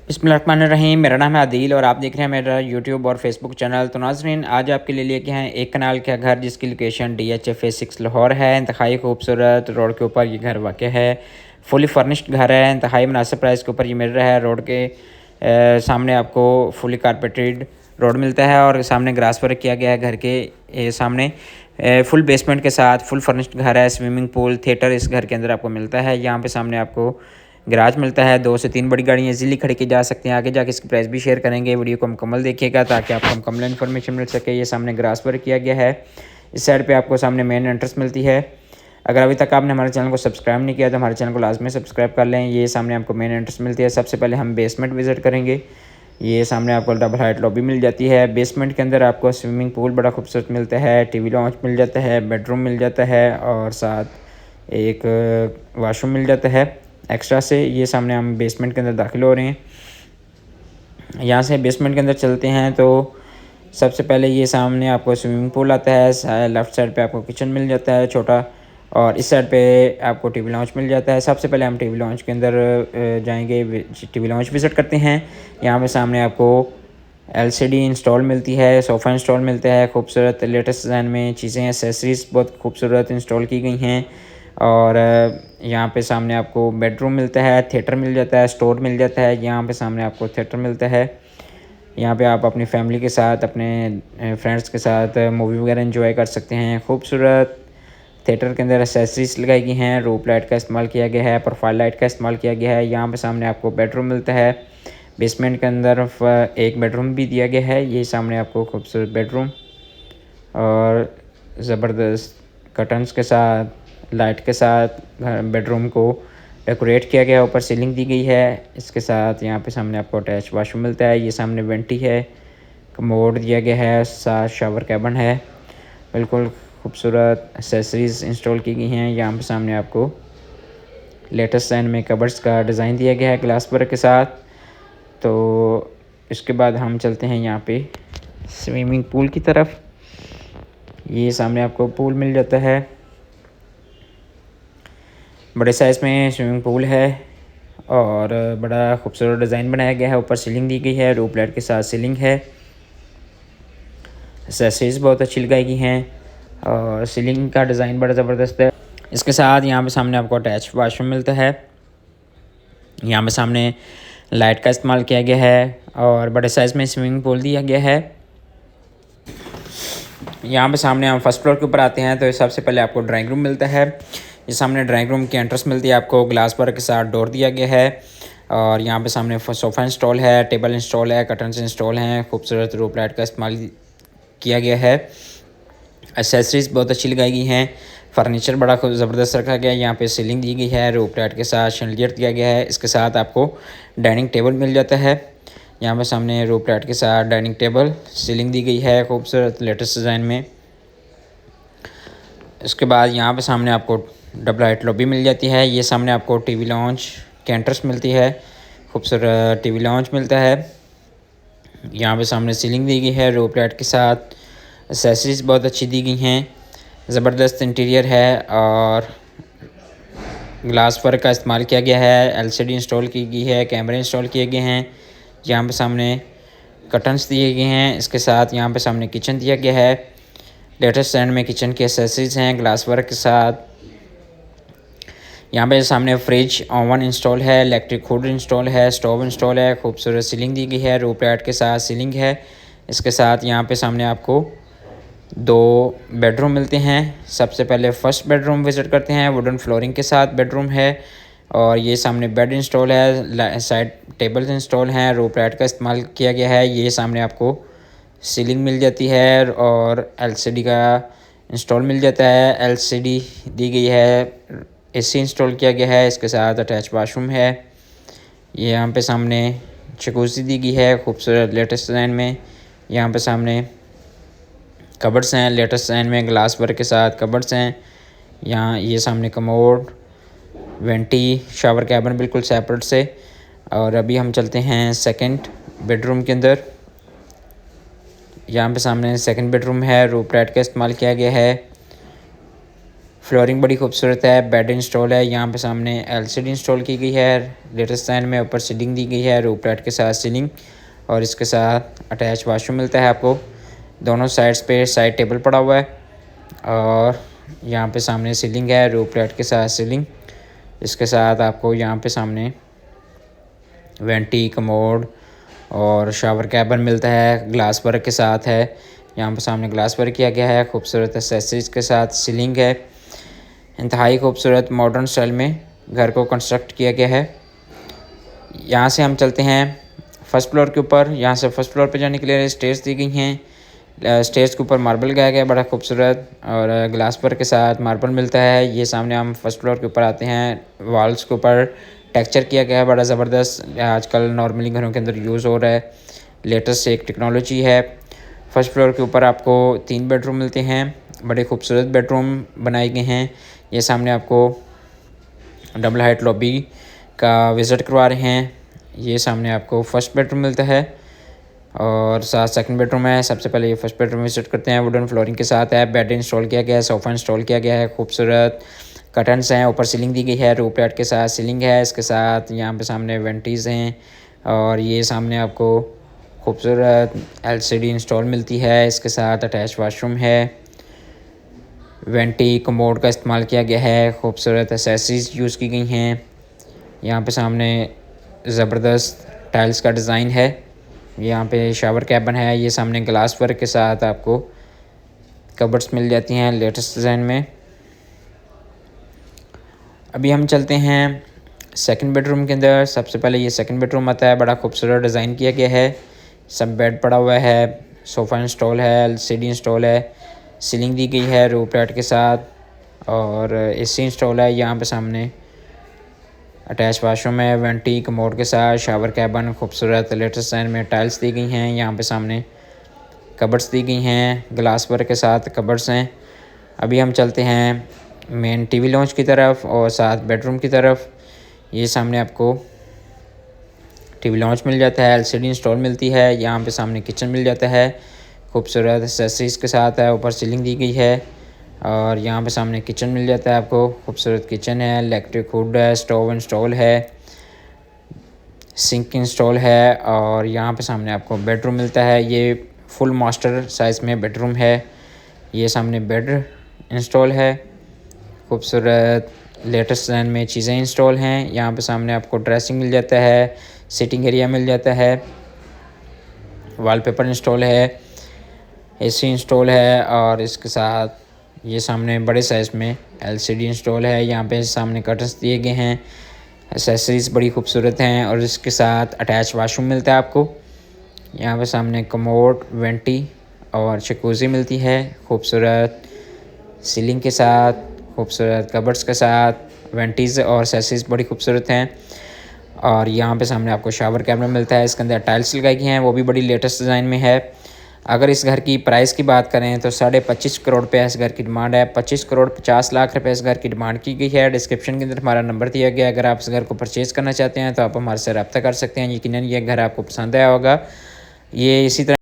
बिस्मिल्लाहिर्रहमानिर्रहीम। मेरा नाम है आदिल और आप देख रहे हैं मेरा यूट्यूब और फेसबुक चैनल। तो नाज़रीन, आज आपके लिए लेके हैं एक कनाल का घर जिसकी लोकेशन DH फेज़ 6 लाहौर है। इंतहाई खूबसूरत रोड के ऊपर ये घर वाक़ है। फुली फर्निश्ड घर है। इंतहाई मुनासिब प्राइस के ऊपर ये मिल रहा है। रोड के सामने आपको फुली कारपेटेड रोड मिलता है और सामने ग्रास वर्क किया गया है। घर के सामने फुल बेसमेंट के साथ फुल फर्निश्ड घर है। स्विमिंग पूल, थिएटर इस घर के अंदर आपको मिलता है। यहाँ पे सामने आपको गैराज मिलता है। 2 से 3 बड़ी गाड़ियाँ इजीली खड़ी की जा सकती हैं। आगे जाके इसकी प्राइस भी शेयर करेंगे। वीडियो को मुकम्मल देखिएगा ताकि आपको मुकम्मल इन्फॉर्मेशन मिल सके। ये सामने ग्रास वर्क किया गया है। इस साइड पे आपको सामने मेन एंट्रेंस मिलती है। अगर अभी तक आपने हमारे चैनल को सब्सक्राइब नहीं किया तो हमारे चैनल को लाजमी सब्सक्राइब कर लें। ये सामने आपको मेन एंट्रेंस मिलती है। सबसे पहले हम बेसमेंट विजिट करेंगे। ये सामने आपको डबल हाइट लॉबी मिल जाती है। बेसमेंट के अंदर आपको स्विमिंग पूल बड़ा खूबसूरत मिलता है। टीवी लॉन्च मिल जाता है। बेडरूम मिल जाता है और साथ एक वाशरूम मिल जाता है एक्स्ट्रा से। ये सामने हम बेसमेंट के अंदर दाखिल हो रहे हैं। यहाँ से बेसमेंट के अंदर चलते हैं तो सबसे पहले ये सामने आपको स्विमिंग पूल आता है। लेफ़्ट साइड पे आपको किचन मिल जाता है छोटा और इस साइड पे आपको टीवी लॉन्च मिल जाता है। सबसे पहले हम टीवी लॉन्च के अंदर जाएंगे। टीवी लॉन्च विज़िट करते हैं। यहाँ पे सामने आपको LCD इंस्टॉल मिलती है। सोफ़ा इंस्टॉल मिलता है खूबसूरत लेटेस्ट डिज़ाइन में। चीज़ें एसेसरीज़ बहुत खूबसूरत इंस्टॉल की गई हैं। और यहाँ पे सामने आपको बेडरूम मिलता है। थिएटर मिल जाता है। स्टोर मिल जाता है। यहाँ पे सामने आपको थिएटर मिलता है। यहाँ पे आप अपनी फैमिली के साथ, अपने फ्रेंड्स के साथ मूवी वगैरह एंजॉय कर सकते हैं। खूबसूरत थिएटर के अंदर एसेसरीज लगाई गई हैं। रूप लाइट का इस्तेमाल किया गया है। प्रोफाइल लाइट का इस्तेमाल किया गया है। यहाँ पे सामने आपको बेडरूम मिलता है। बेसमेंट के अंदर एक बेडरूम भी दिया गया है। ये सामने आपको खूबसूरत बेडरूम और ज़बरदस्त कर्टन्स के साथ, लाइट के साथ बेडरूम को डेकोरेट किया गया है। ऊपर सीलिंग दी गई है। इसके साथ यहाँ पे सामने आपको अटैच वाशरूम मिलता है। ये सामने वेंटी है। कमोड दिया गया है। साथ शावर कैबिन है। बिल्कुल खूबसूरत एसेसरीज़ इंस्टॉल की गई हैं। यहाँ पे सामने आपको लेटेस्ट डिज़ाइन में कबर्ड्स का डिज़ाइन दिया गया है ग्लास वर्क के साथ। तो इसके बाद हम चलते हैं यहाँ पे स्विमिंग पूल की तरफ। ये सामने आपको पूल मिल जाता है। बड़े साइज़ में स्विमिंग पूल है और बड़ा खूबसूरत डिज़ाइन बनाया गया है। ऊपर सीलिंग दी गई है। रूप लाइट के साथ सीलिंग है। एसेसरीज़ बहुत अच्छी लगाई गई हैं और सीलिंग का डिज़ाइन बड़ा ज़बरदस्त है। इसके साथ यहाँ पे सामने आपको अटैच वाशरूम मिलता है। यहाँ पे सामने लाइट का इस्तेमाल किया गया है और बड़े साइज़ में स्विमिंग पूल दिया गया है। यहाँ पे सामने हम फर्स्ट फ्लोर के ऊपर आते हैं तो सबसे पहले आपको ड्राइंग रूम मिलता है। ये सामने ड्राइंग रूम की एंट्रेंस मिलती है। आपको ग्लास वर्क के साथ डोर दिया गया है और यहाँ पे सामने सोफ़ा इंस्टॉल है। टेबल इंस्टॉल है। कर्टन्स इंस्टॉल हैं। खूबसूरत रूप लाइट का इस्तेमाल किया गया है। एसेसरीज़ बहुत अच्छी लगाई गई हैं। फर्नीचर बड़ा खूब ज़बरदस्त रखा गया है। यहाँ पे सीलिंग दी गई है। रूप लाइट के साथ शैंडिलियर दिया गया है। इसके साथ आपको डाइनिंग टेबल मिल जाता है। यहाँ पे सामने रूप लाइट के साथ डाइनिंग टेबल, सीलिंग दी गई है खूबसूरत लेटेस्ट डिज़ाइन में। इसके बाद यहाँ पे सामने आपको डबल हाइट लॉबी मिल जाती है। ये सामने आपको टीवी लॉन्च कैंटर्स मिलती है। खूबसूरत टीवी लॉन्च मिलता है। यहाँ पे सामने सीलिंग दी गई है रूप लाइट के साथ। एसेसरीज़ बहुत अच्छी दी गई हैं। ज़बरदस्त इंटीरियर है और ग्लास वर्क का इस्तेमाल किया गया है। LCD इंस्टॉल की गई है। कैमरे इंस्टॉल किए गए हैं। यहाँ पे सामने कर्टन्स दिए गए हैं। इसके साथ यहाँ पे सामने किचन दिया गया है। लेटेस्ट एंड में किचन की एसेसरीज़ हैं ग्लास वर्क के साथ। यहाँ पे सामने फ्रिज, ओवन इंस्टॉल है। इलेक्ट्रिक हुड इंस्टॉल है। स्टोव इंस्टॉल है। खूबसूरत सीलिंग दी गई है। रूप लाइट के साथ सीलिंग है। इसके साथ यहाँ पे सामने आपको 2 बेडरूम मिलते हैं। सबसे पहले फर्स्ट बेडरूम विज़िट करते हैं। वुडन फ्लोरिंग के साथ बेडरूम है और ये सामने बेड इंस्टॉल है। साइड टेबल्स इंस्टॉल हैं। रूप लाइट का इस्तेमाल किया गया है। ये सामने आपको सीलिंग मिल जाती है और LCD का इंस्टॉल मिल जाता है। LCD दी गई है। AC इंस्टॉल किया गया है। इसके साथ अटैच वाशरूम है। ये यहाँ पे सामने जकूज़ी दी गई है खूबसूरत लेटेस्ट डिज़ाइन में। यहाँ पे सामने कबर्ड्स हैं लेटेस्ट डिज़ाइन में ग्लास वर्क के साथ कबर्ड्स हैं। यहाँ ये सामने कमोड, वेंटी, शावर कैबिन बिल्कुल सेपरेट से। और अभी हम चलते हैं सेकंड बेडरूम के अंदर। यहाँ पे सामने सेकंड बेडरूम है। रूप लाइट का इस्तेमाल किया गया है। फ्लोरिंग बड़ी खूबसूरत है। बेड इंस्टॉल है। यहाँ पे सामने एलसीडी इंस्टॉल की गई है लेटेस्ट डिज़ाइन में। ऊपर सीलिंग दी गई है, रूफ लाइट के साथ सीलिंग, और इसके साथ अटैच वाशरूम मिलता है आपको। दोनों साइड्स पे साइड टेबल पड़ा हुआ है, और यहाँ पे सामने सीलिंग है, रूफ लाइट के साथ सीलिंग। इसके साथ आपको यहाँ पे सामने वेंटी, कमोड और शावर कैबिन मिलता है, ग्लास वर्क के साथ है। यहाँ पे सामने ग्लास वर्क किया गया है, खूबसूरत एक्सेसरीज के साथ सीलिंग है। इंतहाई खूबसूरत मॉडर्न स्टाइल में घर को कंस्ट्रक्ट किया गया है। यहाँ से हम चलते हैं फर्स्ट फ्लोर के ऊपर। यहाँ से फर्स्ट फ्लोर पे जाने के लिए स्टेज दी गई हैं। स्टेज के ऊपर मार्बल लगाया गया है बड़ा खूबसूरत, और ग्लास वर्क के साथ मार्बल मिलता है। ये सामने हम फर्स्ट फ्लोर के ऊपर आते हैं। वॉल्स के ऊपर टेक्सचर किया गया है बड़ा ज़बरदस्त, आजकल नॉर्मली घरों के अंदर यूज़ हो रहा है, लेटेस्ट एक टेक्नोलॉजी है। फर्स्ट फ्लोर के ऊपर आपको 3 बेडरूम मिलते हैं, बड़े खूबसूरत बेडरूम बनाए गए हैं। ये सामने आपको डबल हाइट लॉबी का विज़िट करवा रहे हैं। ये सामने आपको फर्स्ट बेडरूम मिलता है, और साथ सेकंड बेडरूम है। सबसे पहले ये फर्स्ट बेडरूम विजिट करते हैं। वुडन फ्लोरिंग के साथ है, बेड इंस्टॉल किया गया है, सोफ़ा इंस्टॉल किया गया है, खूबसूरत कर्टन्स हैं, ऊपर सीलिंग दी गई है, रूफ लाइट के साथ सीलिंग है। इसके साथ यहाँ पे सामने वेंटीज़ हैं, और ये सामने आपको खूबसूरत एलसीडी इंस्टॉल मिलती है। इसके साथ अटैच वाशरूम है, वेंटी कमोड का इस्तेमाल किया गया है, खूबसूरत एक्सेसरीज यूज़ की गई हैं। यहाँ पे सामने ज़बरदस्त टाइल्स का डिज़ाइन है। यहाँ पे शावर कैबिन है। ये सामने ग्लास वर्क के साथ आपको कबर्ड्स मिल जाती हैं लेटेस्ट डिज़ाइन में। अभी हम चलते हैं सेकंड बेडरूम के अंदर। सबसे पहले ये सेकंड बेडरूम आता है, बड़ा खूबसूरत डिज़ाइन किया गया है। सब बेड पड़ा हुआ है, सोफ़ा इंस्टॉल है, एलसीडी इंस्टॉल है, सीलिंग दी गई है रूफ लाइट के साथ, और एसी इंस्टॉल है। यहाँ पे सामने अटैच वाशरूम है, वेंटी कमोड के साथ, शावर कैबिन खूबसूरत लेटेस्ट डिज़ाइन में टाइल्स दी गई हैं। यहाँ पे सामने कबर्ड्स दी गई हैं, ग्लास वर्क के साथ कबर्ड्स हैं। अभी हम चलते हैं मेन टीवी लॉन्च की तरफ और साथ बेडरूम की तरफ। ये सामने आपको टीवी लॉन्च मिल जाता है, एलसीडी इंस्टॉल मिलती है। यहाँ पे सामने किचन मिल जाता है, खूबसूरत एक्सेसरीज के साथ है, ऊपर सीलिंग दी गई है, और यहाँ पे सामने किचन मिल जाता है आपको। खूबसूरत किचन है, इलेक्ट्रिक हुड है, स्टोव इंस्टॉल है, सिंक इंस्टॉल है, और यहाँ पे सामने आपको बेडरूम मिलता है। ये फुल मास्टर साइज़ में बेडरूम है। ये सामने बेड इंस्टॉल है, खूबसूरत लेटेस्ट डिज़ाइन में चीज़ें इंस्टॉल हैं। यहाँ पे सामने आपको ड्रेसिंग मिल जाता है, सिटिंग एरिया मिल जाता है, वॉलपेपर इंस्टॉल है, एसी इंस्टॉल है, और इसके साथ ये सामने बड़े साइज़ में एलसीडी इंस्टॉल है। यहाँ पे सामने कर्टन्स दिए गए हैं, एक्सेसरीज बड़ी खूबसूरत हैं, और इसके साथ अटैच वाशरूम मिलता है आपको। यहाँ पे सामने कमोड, वेंटी और जकूज़ी मिलती है, खूबसूरत सीलिंग के साथ, खूबसूरत कबर्ड्स के साथ, वेंटीज़ और एक्सेसरीज बड़ी खूबसूरत हैं। और यहाँ पे सामने आपको शावर कैबिनेट मिलता है, इसके अंदर टाइल्स लगाई गई हैं, वो भी बड़ी लेटेस्ट डिज़ाइन में है। अगर इस घर की प्राइस की बात करें तो 25.5 करोड़ रुपये इस घर की डिमांड है। 25 करोड़ 50 लाख रुपए इस घर की डिमांड की गई है। डिस्क्रिप्शन के अंदर हमारा नंबर दिया गया है, अगर आप इस घर को परचेज़ करना चाहते हैं तो आप हमारे से रब्ता कर सकते हैं। यकीनन ये घर आपको पसंद आया होगा। ये इसी तरह